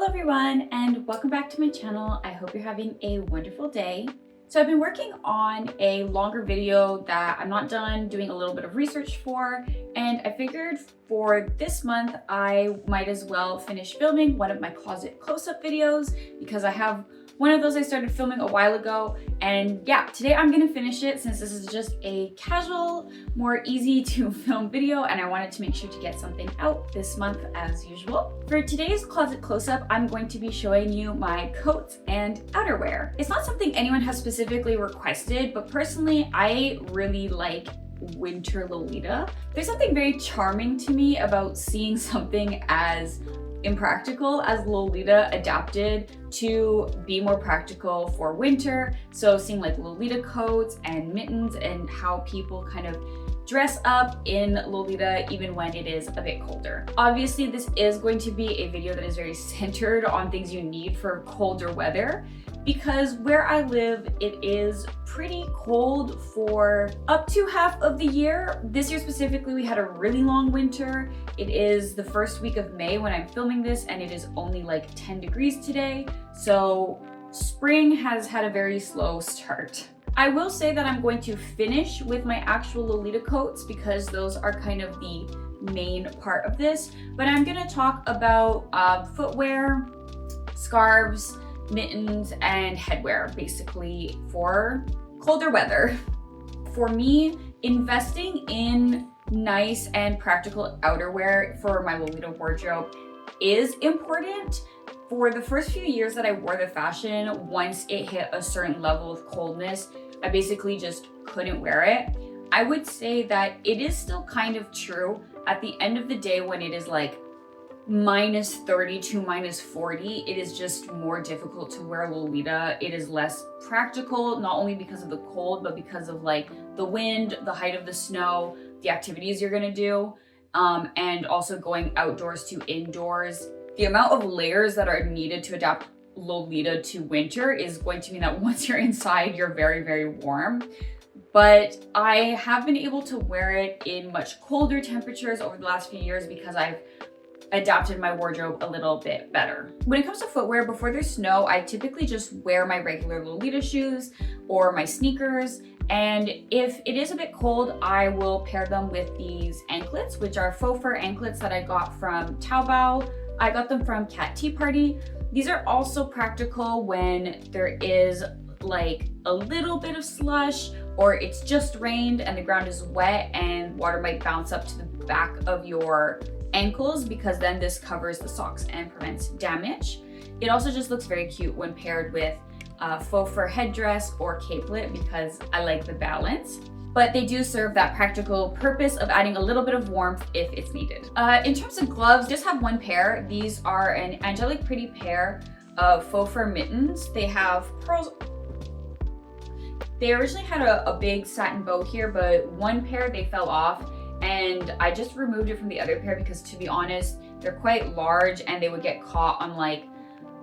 Hello everyone and welcome back to my channel. I hope you're having a wonderful day. So I've been working on a longer video that I'm not done doing a little bit of research for, and I figured for this month I might as well finish filming one of my closet close-up videos because I have one of those I started filming a while ago, and yeah, today I'm gonna finish it since this is just a casual, more easy to film video, and I wanted to make sure to get something out this month as usual. For today's closet close-up, I'm going to be showing you my coats and outerwear. It's not something anyone has specifically requested, but personally, I really like winter Lolita. There's something very charming to me about seeing something as impractical as Lolita adapted to be more practical for winter. So seeing like Lolita coats and mittens and how people kind of dress up in Lolita even when it is a bit colder. Obviously, this is going to be a video that is very centered on things you need for colder weather, because where I live, it is pretty cold for up to half of the year. This year specifically, we had a really long winter. It is the first week of May when I'm filming this, and it is only like 10 degrees today. So spring has had a very slow start. I will say that I'm going to finish with my actual Lolita coats because those are kind of the main part of this, but I'm gonna talk about footwear, scarves, mittens, and headwear, basically for colder weather. For me, investing in nice and practical outerwear for my Lolita wardrobe is important. For the first few years that I wore the fashion, once it hit a certain level of coldness, I basically just couldn't wear it. I would say that it is still kind of true at the end of the day when it is like -30 to -40, it is just more difficult to wear Lolita. It is less practical, not only because of the cold, but because of like the wind, the height of the snow, the activities you're gonna do, and also going outdoors to indoors. The amount of layers that are needed to adapt Lolita to winter is going to mean that once you're inside, you're very, very warm. But I have been able to wear it in much colder temperatures over the last few years because I've adapted my wardrobe a little bit better. When it comes to footwear, before there's snow, I typically just wear my regular Lolita shoes or my sneakers. And if it is a bit cold, I will pair them with these anklets, which are faux fur anklets that I got from Taobao. I got them from Cat Tea Party. These are also practical when there is like a little bit of slush or it's just rained and the ground is wet and water might bounce up to the back of your ankles, because then this covers the socks and prevents damage. It also just looks very cute when paired with faux fur headdress or capelet because I like the balance. But they do serve that practical purpose of adding a little bit of warmth if it's needed. In terms of gloves, just have one pair. These are an angelic pretty pair of faux fur mittens. They have pearls. They originally had a big satin bow here, but one pair they fell off, and I just removed it from the other pair because, to be honest, they're quite large and they would get caught on like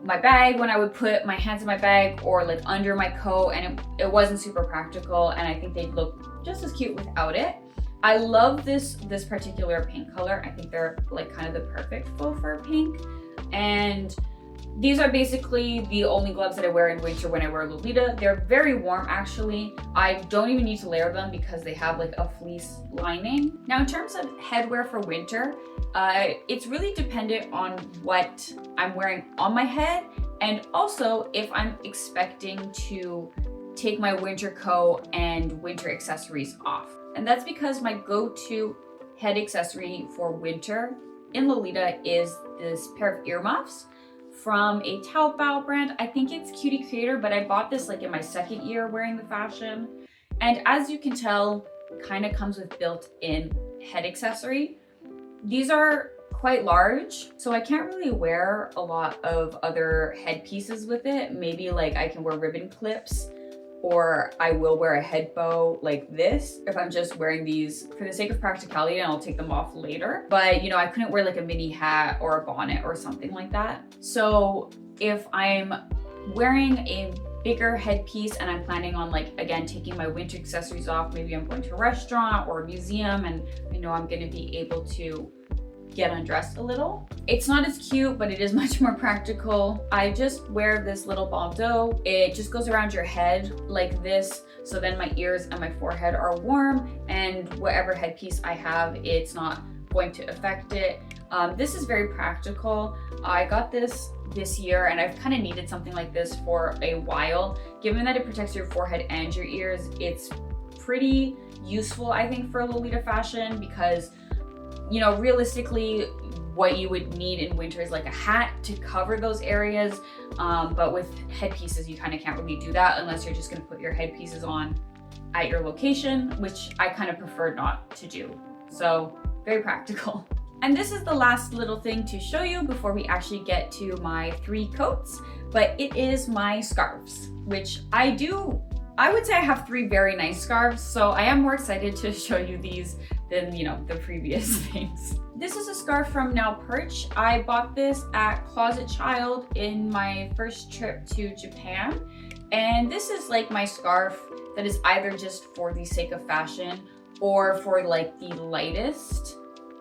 my bag when I would put my hands in my bag or like under my coat, and it wasn't super practical, and I think they'd look just as cute without it. I love this particular pink color. I think they're like kind of the perfect faux fur pink, and these are basically the only gloves that I wear in winter when I wear Lolita. They're very warm actually. I don't even need to layer them because they have like a fleece lining. Now in terms of headwear for winter, it's really dependent on what I'm wearing on my head, and also if I'm expecting to take my winter coat and winter accessories off. And that's because my go-to head accessory for winter in Lolita is this pair of earmuffs from a Taobao brand. I think it's Cutie Creator, but I bought this like in my second year wearing the fashion. And as you can tell, it kind of comes with built-in head accessory. These are quite large, so I can't really wear a lot of other head pieces with it. Maybe like I can wear ribbon clips, or I will wear a head bow like this if I'm just wearing these for the sake of practicality, and I'll take them off later. But you know, I couldn't wear like a mini hat or a bonnet or something like that. So if I'm wearing a bigger headpiece and I'm planning on like, again, taking my winter accessories off, maybe I'm going to a restaurant or a museum and I know I'm gonna be able to get undressed a little. It's not as cute, but it is much more practical. I just wear this little bandeau. It just goes around your head like this. So then my ears and my forehead are warm, and whatever headpiece I have, it's not going to affect it. This is very practical. I got this year, and I've kind of needed something like this for a while. Given that it protects your forehead and your ears, it's pretty useful, I think, for Lolita fashion, because, you know, realistically, what you would need in winter is like a hat to cover those areas. But with headpieces, you kind of can't really do that unless you're just going to put your headpieces on at your location, which I kind of prefer not to do. So very practical. And this is the last little thing to show you before we actually get to my 3 coats, but it is my scarves, which I would say I have 3 very nice scarves, so I am more excited to show you these than, you know, the previous things. This is a scarf from Now Perch. I bought this at Closet Child in my first trip to Japan, and this is like my scarf that is either just for the sake of fashion or for like the lightest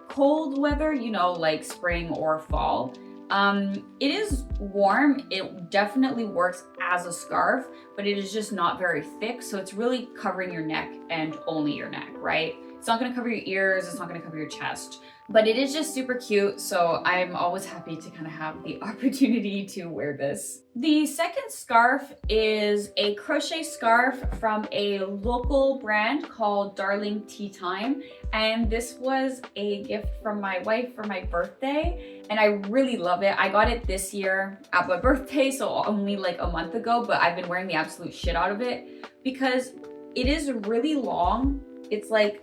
cold weather, you know, like spring or fall. It is warm. It definitely works as a scarf, but it is just not very thick. So it's really covering your neck and only your neck, right? It's not gonna cover your ears. It's not gonna cover your chest, but it is just super cute. So I'm always happy to kind of have the opportunity to wear this. The second scarf is a crochet scarf from a local brand called Darling Tea Time. And this was a gift from my wife for my birthday, and I really love it. I got it this year at my birthday, so only like a month ago, but I've been wearing the absolute shit out of it because it is really long. It's like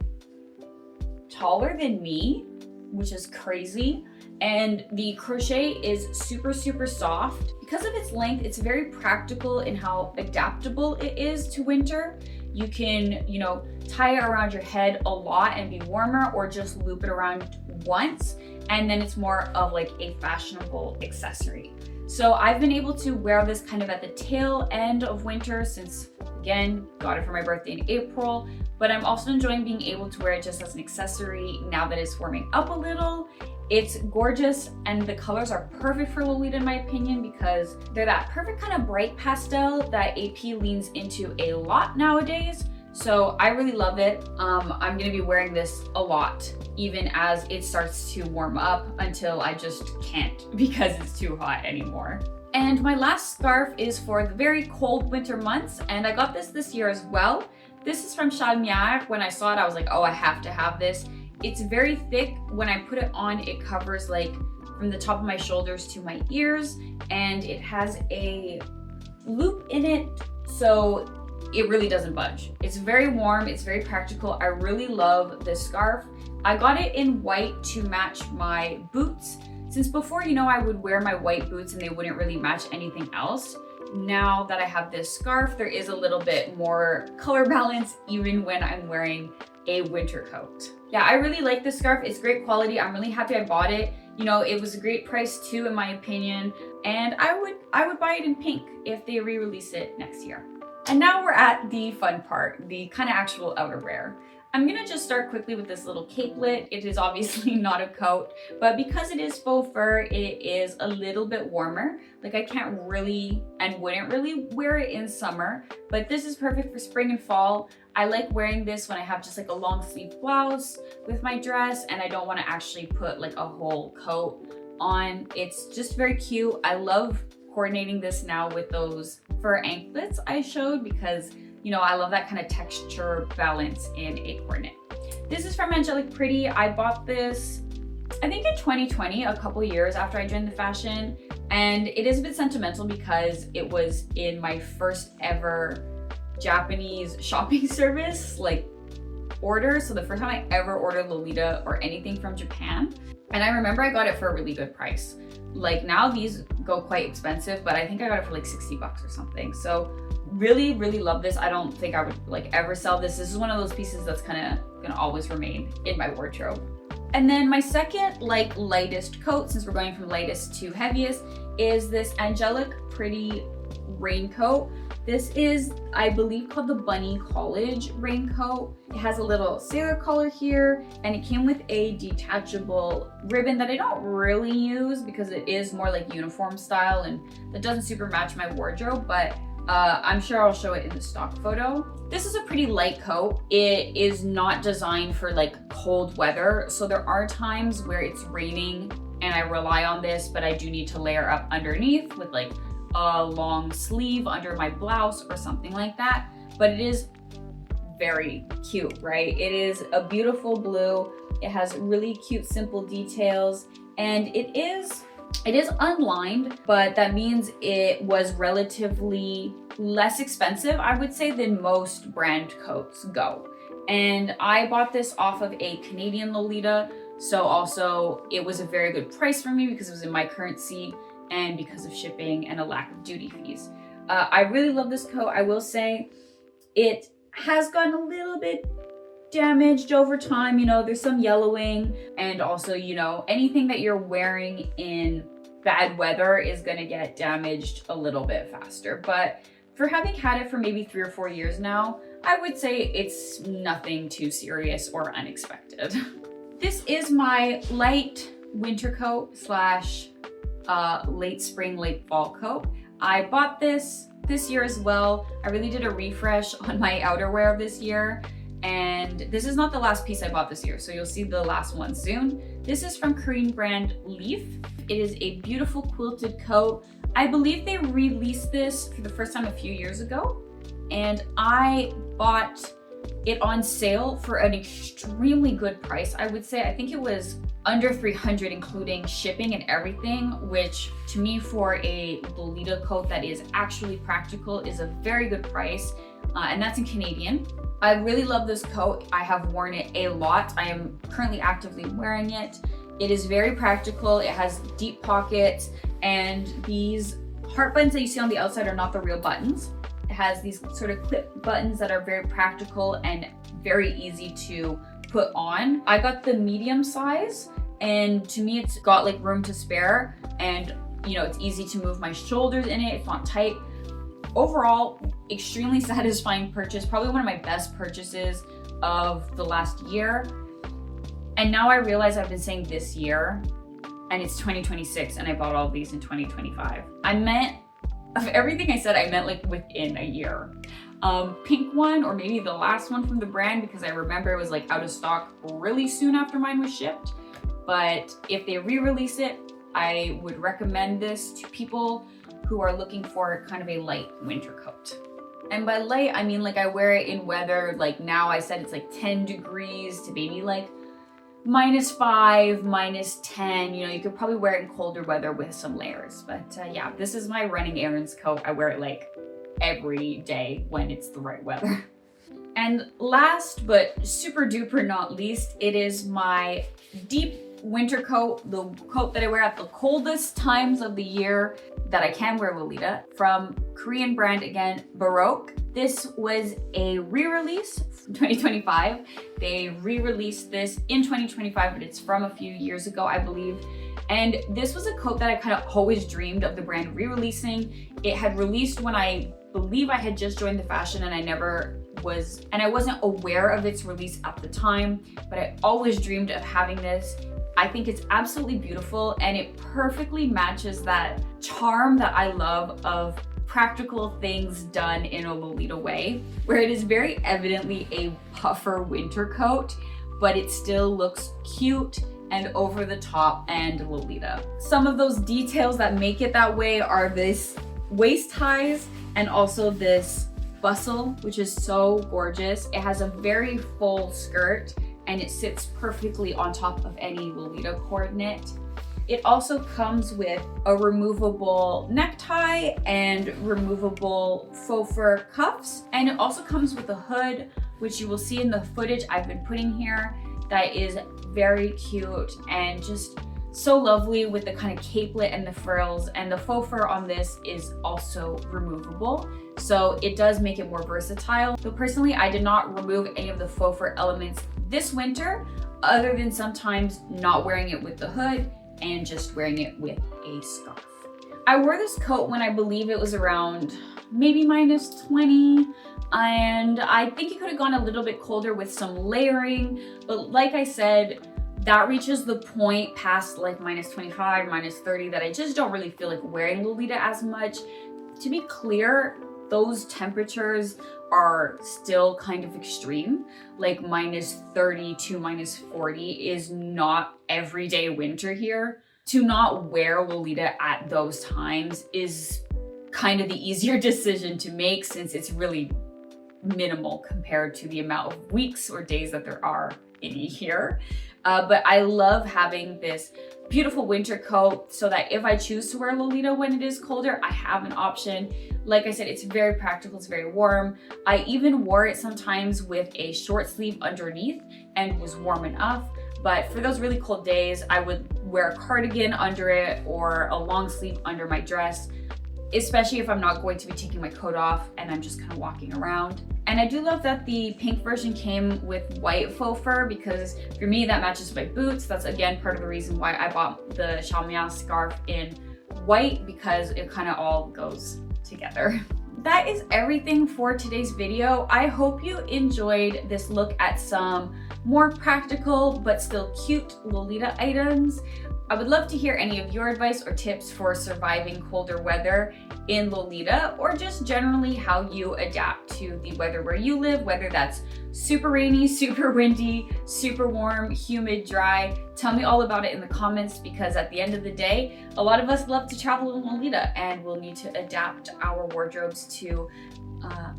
taller than me, which is crazy. And the crochet is super, super soft. Because of its length, it's very practical in how adaptable it is to winter. You can, you know, tie it around your head a lot and be warmer, or just loop it around once, and then it's more of like a fashionable accessory. So I've been able to wear this kind of at the tail end of winter since, again, got it for my birthday in April, but I'm also enjoying being able to wear it just as an accessory now that it's warming up a little. It's gorgeous, and the colors are perfect for Lolita in my opinion, because they're that perfect kind of bright pastel that AP leans into a lot nowadays. So I really love it. I'm gonna be wearing this a lot, even as it starts to warm up, until I just can't because it's too hot anymore. And my last scarf is for the very cold winter months, and I got this year as well. This is from Chalmière. When I saw it, I was like, oh, I have to have this. It's very thick. When I put it on, it covers like from the top of my shoulders to my ears, and it has a loop in it, so it really doesn't budge. It's very warm, it's very practical. I really love this scarf. I got it in white to match my boots. Since before, you know, I would wear my white boots and they wouldn't really match anything else. Now that I have this scarf, there is a little bit more color balance even when I'm wearing a winter coat. Yeah, I really like this scarf. It's great quality. I'm really happy I bought it. You know, it was a great price too, in my opinion. And I would buy it in pink if they re-release it next year. And now we're at the fun part, the kind of actual outerwear. I'm gonna just start quickly with this little capelet. It is obviously not a coat, but because it is faux fur, it is a little bit warmer. Like I can't really and wouldn't really wear it in summer, but this is perfect for spring and fall. I like wearing this when I have just like a long sleeve blouse with my dress and I don't want to actually put like a whole coat on. It's just very cute. I love coordinating this now with those fur anklets I showed because, you know, I love that kind of texture balance in a coordinate. This is from Angelic Pretty. I bought this, I think in 2020, a couple years after I joined the fashion. And it is a bit sentimental because it was in my first ever Japanese shopping service, like order. So the first time I ever ordered Lolita or anything from Japan. And I remember I got it for a really good price. Like now these go quite expensive, but I think I got it for like 60 bucks or something. So really, really love this. I don't think I would like ever sell this. This is one of those pieces that's kind of gonna always remain in my wardrobe. And then my second like lightest coat, since we're going from lightest to heaviest, is this Angelic Pretty raincoat. This is, I believe, called the Bunny College raincoat. It has a little sailor collar here, and it came with a detachable ribbon that I don't really use because it is more like uniform style and that doesn't super match my wardrobe, but I'm sure I'll show it in the stock photo. This is a pretty light coat. It is not designed for like cold weather, so there are times where it's raining and I rely on this, but I do need to layer up underneath with like a long sleeve under my blouse or something like that. But it is very cute, right? It is a beautiful blue. It has really cute, simple details, and it is unlined, but that means it was relatively less expensive, I would say, than most brand coats go. And I bought this off of a Canadian Lolita, so also it was a very good price for me because it was in my currency and because of shipping and a lack of duty fees. I really love this coat. I will say it has gotten a little bit damaged over time. You know, there's some yellowing, and also, you know, anything that you're wearing in bad weather is gonna get damaged a little bit faster. But for having had it for maybe 3 or 4 years now, I would say it's nothing too serious or unexpected. This is my light winter coat slash late spring, late fall coat. I bought this year as well. I really did a refresh on my outerwear this year. And this is not the last piece I bought this year, so you'll see the last one soon. This is from Korean brand Leaf. It is a beautiful quilted coat. I believe they released this for the first time a few years ago, and I bought it on sale for an extremely good price. I would say, I think it was under $300 including shipping and everything, which to me for a Lolita coat that is actually practical is a very good price, and that's in Canadian. I really love this coat. I have worn it a lot. I am currently actively wearing it. It is very practical. It has deep pockets, and these heart buttons that you see on the outside are not the real buttons. It has these sort of clip buttons that are very practical and very easy to put on. I got the medium size, and to me it's got like room to spare, and you know, it's easy to move my shoulders in it. It's not tight. Overall, extremely satisfying purchase, probably one of my best purchases of the last year. And now I realize I've been saying this year, and it's 2026, and I bought all of these in 2025. I meant, of everything I said, I meant like within a year. Pink one, or maybe the last one from the brand, because I remember it was like out of stock really soon after mine was shipped. But if they re-release it, I would recommend this to people who are looking for kind of a light winter coat. And by light, I mean like I wear it in weather, like now I said it's like 10 degrees to maybe like -5, -10. You know, you could probably wear it in colder weather with some layers. But yeah, this is my running errands coat. I wear it like every day when it's the right weather. And last but super duper not least, it is my deep winter coat, the coat that I wear at the coldest times of the year that I can wear Lolita, from Korean brand again, Baroque. This was a re-release from 2025. They re-released this in 2025, but it's from a few years ago, I believe. And this was a coat that I kind of always dreamed of the brand re-releasing. It had released when I believe I had just joined the fashion, and I wasn't aware of its release at the time, but I always dreamed of having this. I think it's absolutely beautiful, and it perfectly matches that charm that I love of practical things done in a Lolita way, where it is very evidently a puffer winter coat, but it still looks cute and over the top and Lolita. Some of those details that make it that way are this waist ties and also this bustle, which is so gorgeous. It has a very full skirt, and it sits perfectly on top of any Lolita coordinate. It also comes with a removable necktie and removable faux fur cuffs. And it also comes with a hood, which you will see in the footage I've been putting here, that is very cute and just so lovely with the kind of capelet and the frills. And the faux fur on this is also removable, so it does make it more versatile. Though personally, I did not remove any of the faux fur elements this winter, other than sometimes not wearing it with the hood and just wearing it with a scarf. I wore this coat when I believe it was around maybe -20, and I think it could have gone a little bit colder with some layering, but like I said, that reaches the point past like -25, -30 that I just don't really feel like wearing Lolita as much. To be clear, those temperatures are still kind of extreme. Like -30 to -40 is not everyday winter here. To not wear Lolita at those times is kind of the easier decision to make, since it's really minimal compared to the amount of weeks or days that there are in a year. But I love having this beautiful winter coat so that if I choose to wear Lolita when it is colder, I have an option. Like I said, it's very practical, it's very warm. I even wore it sometimes with a short sleeve underneath and was warm enough. But for those really cold days, I would wear a cardigan under it or a long sleeve under my dress, especially if I'm not going to be taking my coat off and I'm just kind of walking around. And I do love that the pink version came with white faux fur, because for me that matches my boots. That's again part of the reason why I bought the chamois scarf in white, because it kind of all goes together. That is everything for today's video. I hope you enjoyed this look at some more practical but still cute Lolita items. I would love to hear any of your advice or tips for surviving colder weather in Lolita, or just generally how you adapt to the weather where you live, whether that's super rainy, super windy, super warm, humid, dry. Tell me all about it in the comments, because at the end of the day, a lot of us love to travel in Lolita and we'll need to adapt our wardrobes to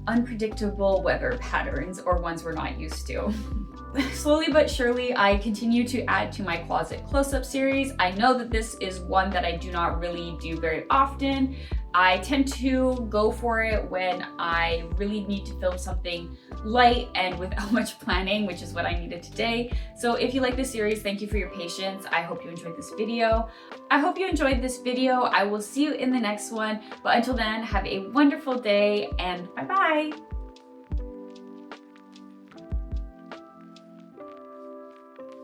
unpredictable weather patterns, or ones we're not used to. Slowly but surely, I continue to add to my closet close-up series. I know that this is one that I do not really do very often. I tend to go for it when I really need to film something light and without much planning, which is what I needed today. So if you like this series, thank you for your patience. I hope you enjoyed this video. I hope you enjoyed this video. I will see you in the next one. But until then, have a wonderful day and bye-bye.